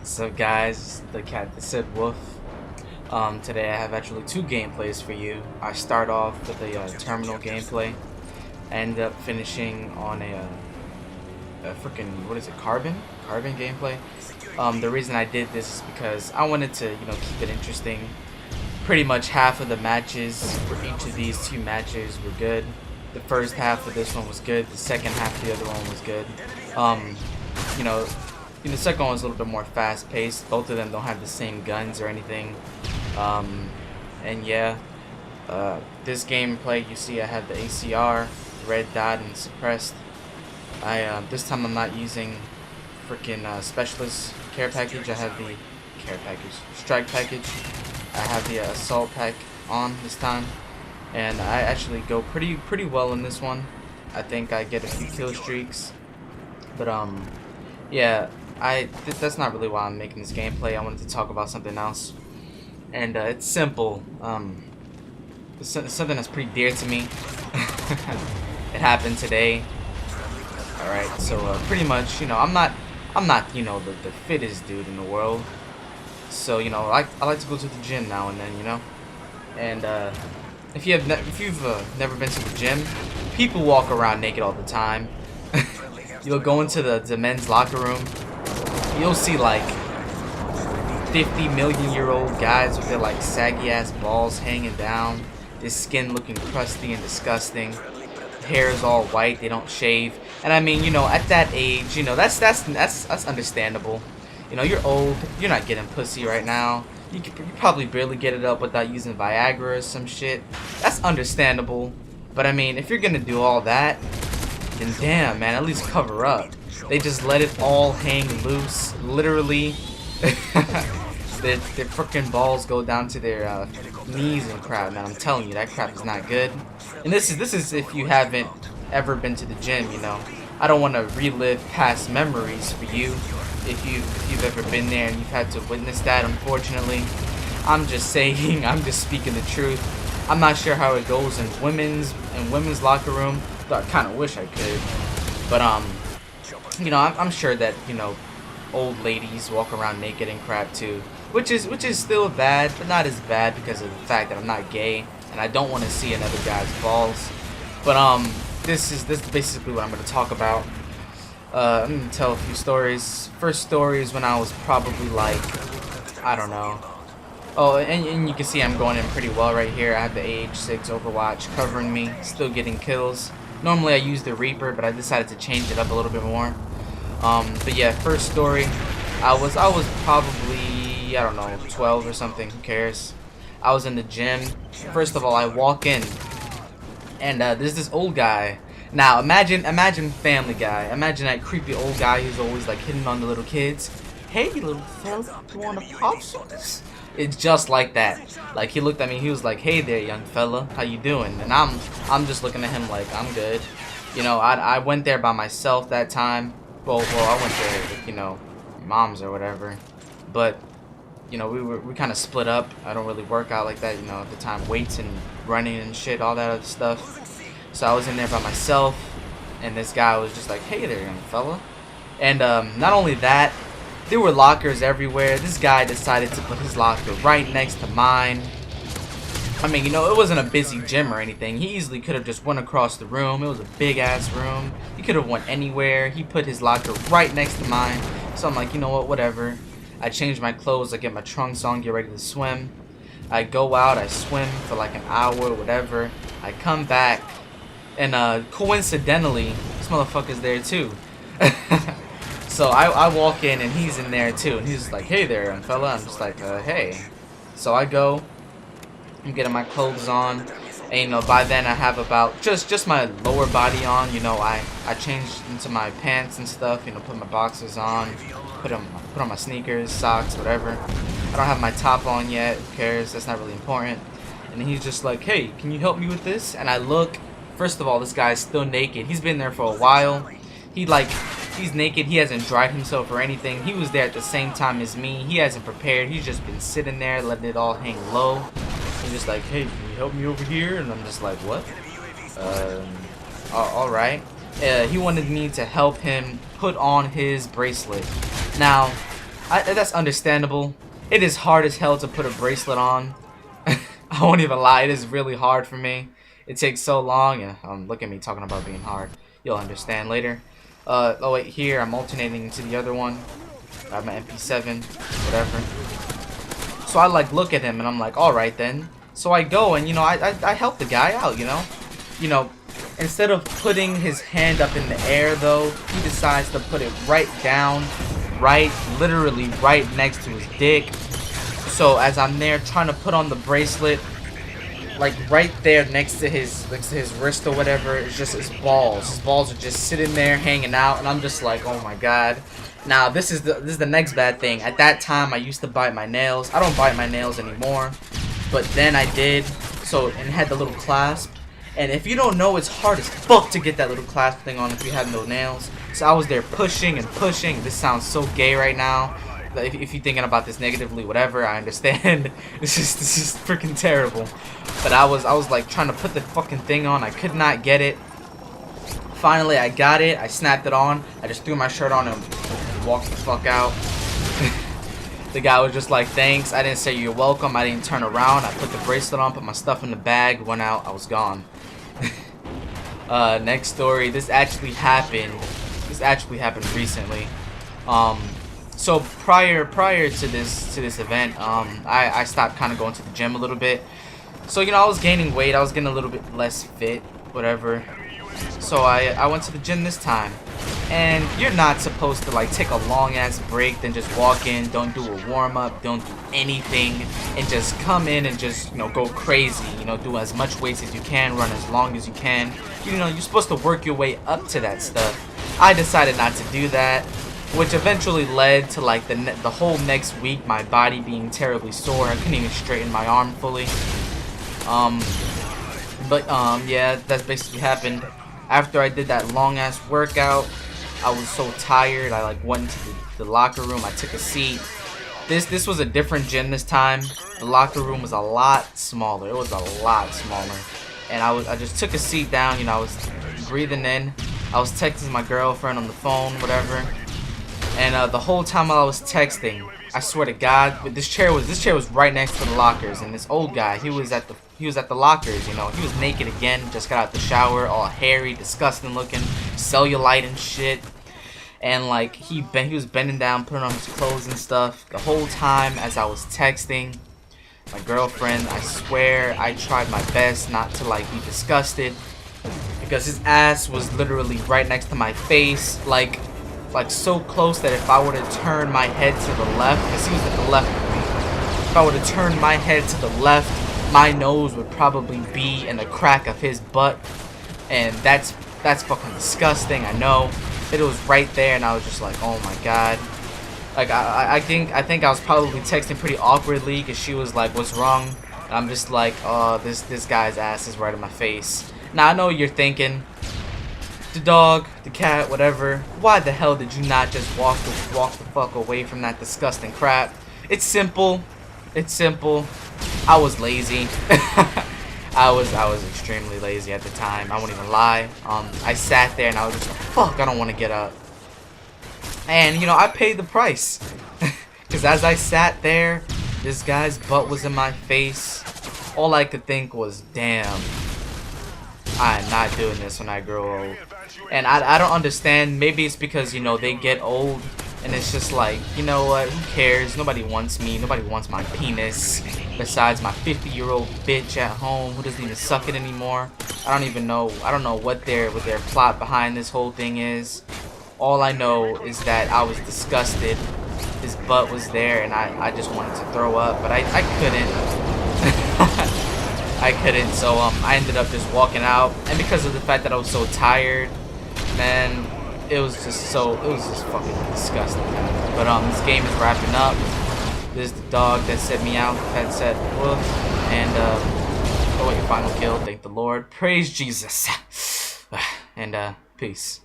So guys, the cat that said woof. Today I have actually two gameplays for you. I start off with a terminal gameplay. I end up finishing on a freaking, what is it, carbon gameplay. The reason I did this is because I wanted to, keep it interesting. Pretty much half of the matches for each of these two matches were good. The first half of this one was good. The second half of the other one was good. You know, the second one was a little bit more fast-paced. Both of them don't have the same guns or anything. And yeah, this gameplay, you see I have the ACR, red dot, and suppressed. This time I'm not using freaking specialist care package. I have the strike package. I have the assault pack on this time, and I actually go pretty well in this one. I think I get a few kill streaks, but yeah, that's not really why I'm making this gameplay. I wanted to talk about something else, and it's simple. It's something that's pretty dear to me. It happened today. All right, so pretty much, I'm not the fittest dude in the world. So I like to go to the gym now and then, and if you've never been to the gym, people walk around naked all the time. You'll go into the men's locker room. You'll see like 50-million-year-old guys with their like saggy ass balls hanging down, their skin looking crusty and disgusting, hair is all white, they don't shave. And I mean, at that age, that's understandable. You're old, you're not getting pussy right now. You probably barely get it up without using Viagra or some shit. That's understandable. But I mean, if you're gonna do all that, then damn, man, at least cover up. They just let it all hang loose, literally. their freaking balls go down to their knees and crap, man. I'm telling you, that crap is not good. And this is if you haven't ever been to the gym, I don't want to relive past memories for you. If you've ever been there and you've had to witness that, unfortunately, I'm just saying, I'm just speaking the truth. I'm not sure how it goes in women's locker room. Though I kind of wish I could, but I'm sure that old ladies walk around naked and crap too, which is still bad, but not as bad because of the fact that I'm not gay and I don't want to see another guy's balls. But this is basically what I'm going to talk about. I'm going to tell a few stories. First story is when I was probably like, I don't know. Oh, and you can see I'm going in pretty well right here. I have the AH6 Overwatch covering me, still getting kills. Normally I use the Reaper, but I decided to change it up a little bit more. But yeah, first story, I was probably, I don't know, 12 or something, who cares. I was in the gym. First of all, I walk in, and there's this old guy. Now imagine Family Guy. Imagine that creepy old guy who's always like hitting on the little kids. Hey little fella, you wanna pop some? It's just like that. Like he looked at me, he was like, "Hey there, young fella, how you doing?" And I'm just looking at him like I'm good. I went there by myself that time. Well, I went there with moms or whatever. But we kind of split up. I don't really work out like that. At the time, weights and running and shit, all that other stuff. So I was in there by myself, and this guy was just like, "Hey there, young fella." And not only that, there were lockers everywhere. This guy decided to put his locker right next to mine. I mean, it wasn't a busy gym or anything. He easily could have just went across the room. It was a big-ass room. He could have went anywhere. He put his locker right next to mine. So I'm like, you know what, whatever. I change my clothes. I get my trunks on, get ready to swim. I go out. I swim for like an hour, whatever. I come back. And coincidentally, this motherfucker's there too. So I walk in and he's in there too, and he's like, "Hey there, young fella." I'm just like, "Hey." So I go, I'm getting my clothes on, and by then I have about just my lower body on. I changed into my pants and stuff. Put my boxers on, put on my sneakers, socks, whatever. I don't have my top on yet. Who cares? That's not really important. And he's just like, "Hey, can you help me with this?" And I look. First of all, this guy's still naked. He's been there for a while. He's naked. He hasn't dried himself or anything. He was there at the same time as me. He hasn't prepared. He's just been sitting there, letting it all hang low. He's just like, "Hey, can you help me over here?" And I'm just like, "What?" All right. He wanted me to help him put on his bracelet. Now, That's understandable. It is hard as hell to put a bracelet on. I won't even lie, it is really hard for me. It takes so long. Yeah, look at me talking about being hard. You'll understand later. Oh wait, here I'm alternating into the other one. I have my MP7, whatever. So I like look at him and I'm like, all right then. So I go and I help the guy out, instead of putting his hand up in the air though, he decides to put it right down, literally right next to his dick. So as I'm there trying to put on the bracelet, like right there next to his wrist or whatever, it's just his balls. His balls are just sitting there hanging out, and I'm just like, oh my god. Now this is the next bad thing. At that time, I used to bite my nails. I don't bite my nails anymore, but then I did. So and it had the little clasp. And if you don't know, it's hard as fuck to get that little clasp thing on if you have no nails. So I was there pushing and pushing. This sounds so gay right now. If you're thinking about this negatively, whatever, I understand. This is freaking terrible. But I was like trying to put the fucking thing on. I could not get it. Finally, I got it. I snapped it on. I just threw my shirt on and walked the fuck out. The guy was just like, thanks. I didn't say you're welcome. I didn't turn around. I put the bracelet on, put my stuff in the bag, went out. I was gone. Next story. This actually happened recently. So prior to this event, I stopped kind of going to the gym a little bit. So I was gaining weight. I was getting a little bit less fit, whatever. So I went to the gym this time. And you're not supposed to like take a long ass break, then just walk in, don't do a warm up, don't do anything, and just come in and just go crazy. Do as much weights as you can, run as long as you can. You're supposed to work your way up to that stuff. I decided not to do that, which eventually led to like the whole next week my body being terribly sore. I couldn't even straighten my arm fully. Yeah, that's basically happened. After I did that long ass workout, I was so tired. I like went into the locker room. I took a seat. This was a different gym this time. The locker room was a lot smaller. It was a lot smaller. And I just took a seat down. I was breathing in. I was texting my girlfriend on the phone, whatever. And the whole time while I was texting, I swear to God, this chair was right next to the lockers. And this old guy, he was at the lockers. He was naked again. Just got out the shower, all hairy, disgusting looking, cellulite and shit. And like he was bending down, putting on his clothes and stuff. The whole time as I was texting my girlfriend, I swear I tried my best not to like be disgusted, because his ass was literally right next to my face, like so close that if I were to turn my head to the left, because he was at the left of me, if I were to turn my head to the left, my nose would probably be in the crack of his butt. And that's fucking disgusting, I know. It was right there, and I was just like, oh my god. Like I think I was probably texting pretty awkwardly, because she was like, what's wrong? And I'm just like, oh, this guy's ass is right in my face. Now I know you're thinking, the dog, the cat, whatever, why the hell did you not just walk the fuck away from that disgusting crap? It's simple. I was lazy. I was extremely lazy at the time. I won't even lie. I sat there and I was just like, fuck, I don't want to get up. And I paid the price. Because as I sat there, this guy's butt was in my face. All I could think was, damn, I am not doing this when I grow old. And I don't understand. Maybe it's because, they get old. And it's just like, you know what, who cares? Nobody wants me. Nobody wants my penis. Besides my 50-year-old bitch at home who doesn't even suck it anymore. I don't know what their plot behind this whole thing is. All I know is that I was disgusted. His butt was there and I just wanted to throw up, but I couldn't. I couldn't, so I ended up just walking out. And because of the fact that I was so tired, man, it was just fucking disgusting. But this game is wrapping up. This is the dog that set me out, DaCatDatSaidWoof, and oh wait, final kill, thank the Lord, praise Jesus, and peace.